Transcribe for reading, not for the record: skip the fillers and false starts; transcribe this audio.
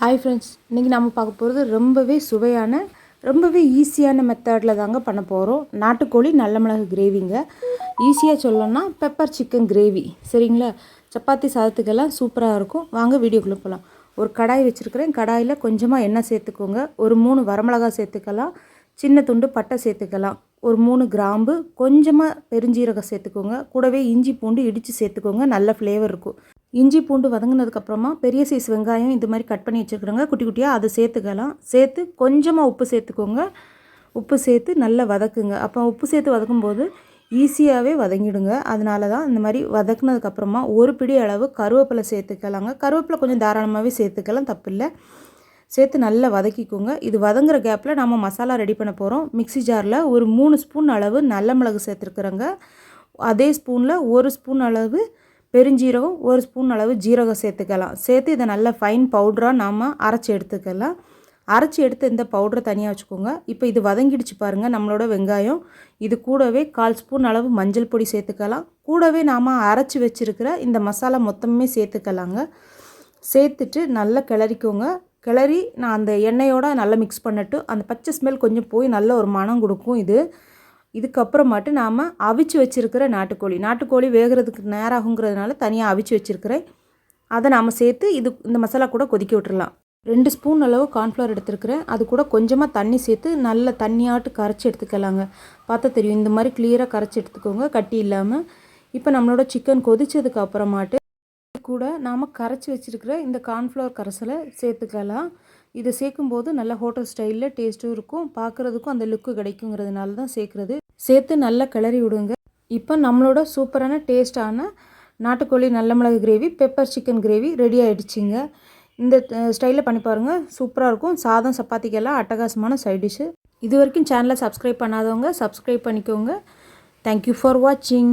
Hi friends, இன்றைக்கி நம்ம பார்க்க போகிறது ரொம்பவே சுவையான ரொம்பவே ஈஸியான மெத்தடில் தாங்க பண்ண போகிறோம். நாட்டுக்கோழி நல்ல மிளகு கிரேவிங்க. ஈஸியாக சொல்லணும்னா பெப்பர் சிக்கன் கிரேவி. சரிங்களா? சப்பாத்தி சாதத்துக்கெல்லாம் சூப்பராக இருக்கும். வாங்க வீடியோக்குள்ளே போகலாம். ஒரு கடாய் வச்சுருக்கிறேன். கடாயில் கொஞ்சமாக எண்ணெய் சேர்த்துக்கோங்க. ஒரு 3 வரமிளகாய் சேர்த்துக்கலாம். சின்ன துண்டு பட்டை சேர்த்துக்கலாம். ஒரு 3 கிராம்பு, கொஞ்சமாக பெருஞ்சீரகம் சேர்த்துக்கோங்க. கூடவே இஞ்சி பூண்டு இடித்து சேர்த்துக்கோங்க. நல்ல ஃப்ளேவர் இருக்கும். இஞ்சி பூண்டு வதங்கினதுக்கப்புறமா பெரிய சைஸ் வெங்காயம் இது மாதிரி கட் பண்ணி வச்சுருக்குறோங்க குட்டி குட்டியாக, அதை சேர்த்துக்கலாம். சேர்த்து கொஞ்சமாக உப்பு சேர்த்துக்கோங்க. உப்பு சேர்த்து நல்லா வதக்குங்க. அப்போ உப்பு சேர்த்து வதக்கும்போது ஈஸியாகவே வதங்கிடுங்க. அதனால தான் இந்த மாதிரி வதக்குனதுக்கப்புறமா ஒரு பிடி அளவு கருவேப்பிலை சேர்த்துக்கலாங்க. கருவேப்பிலை கொஞ்சம் தாராளமாகவே சேர்த்துக்கலாம், தப்பில்லை. சேர்த்து நல்லா வதக்கிக்கோங்க. இது வதங்குற கேப்பில் நம்ம மசாலா ரெடி பண்ண போகிறோம். மிக்ஸி ஜாரில் ஒரு 3 ஸ்பூன் அளவு நல்ல மிளகு சேர்த்துருக்குறோங்க. அதே ஸ்பூனில் 1 ஸ்பூன் அளவு பெருஞ்சீரகம், 1 ஸ்பூன் அளவு ஜீரகம் சேர்த்துக்கலாம். சேர்த்து இதை நல்லா ஃபைன் பவுடராக நாம் அரைச்சி எடுத்துக்கலாம். அரைச்சி எடுத்து இந்த பவுடரை தனியாக வச்சுக்கோங்க. இப்போ இது வதங்கிடுச்சு பாருங்கள் நம்மளோட வெங்காயம். இது கூடவே 1/4 ஸ்பூன் அளவு மஞ்சள் பொடி சேர்த்துக்கலாம். கூடவே நாம் அரைச்சி வச்சுருக்கிற இந்த மசாலா மொத்தமே சேர்த்துக்கலாங்க. சேர்த்துட்டு நல்லா கிளறிக்கோங்க. கிளறி நான் அந்த எண்ணெயோடு நல்லா மிக்ஸ் பண்ணிட்டு அந்த பச்சை ஸ்மெல் கொஞ்சம் போய் நல்ல ஒரு மனம் கொடுக்கும். இதுக்கப்புறமாட்டு நாம் அவிச்சு வச்சுருக்கிற நாட்டுக்கோழி வேகிறதுக்கு நேரம் ஆகுங்கிறதுனால தனியாக அவிச்சு வச்சுருக்கிறேன். அதை நாம் சேர்த்து இந்த மசாலா கூட கொதிக்க விட்டுறலாம். 2 ஸ்பூன் அளவு கார்ன்ஃப்ளவர் எடுத்துருக்கிறேன். அது கூட கொஞ்சமாக தண்ணி சேர்த்து நல்ல தண்ணியாட்டு கரைச்சி எடுத்துக்கலாங்க. பார்த்தா தெரியும், இந்த மாதிரி கிளியராக கரைச்சி எடுத்துக்கோங்க, கட்டி இல்லாமல். இப்போ நம்மளோட சிக்கன் கொதிச்சதுக்கு அப்புறமாட்டு கூட நாம் கரைச்சி வச்சுருக்கிற இந்த கார்ன்ஃப்ளவர் கரைசலை சேர்த்துக்கலாம். இதை சேர்க்கும்போது நல்ல ஹோட்டல் ஸ்டைலில் டேஸ்ட்டும் இருக்கும், பார்க்குறதுக்கும் அந்த லுக்கு கிடைக்குங்கிறதுனால தான் சேர்க்குறது. சேர்த்து நல்லா கிளறி விடுங்க. இப்போ நம்மளோட சூப்பரான டேஸ்டான நாட்டுக்கோழி நல்ல மிளகு gravy, pepper chicken gravy ready ஆகிடுச்சிங்க. இந்த ஸ்டைலில் பண்ணி பாருங்கள், சூப்பராக இருக்கும். சாதம் சப்பாத்திக்கெல்லாம் அட்டகாசமான சைட் டிஷ்ஷு. இது வரைக்கும் சேனலை சப்ஸ்கிரைப் பண்ணாதவங்க சப்ஸ்கிரைப் பண்ணிக்கோங்க. தேங்க்யூ ஃபார் வாட்சிங்.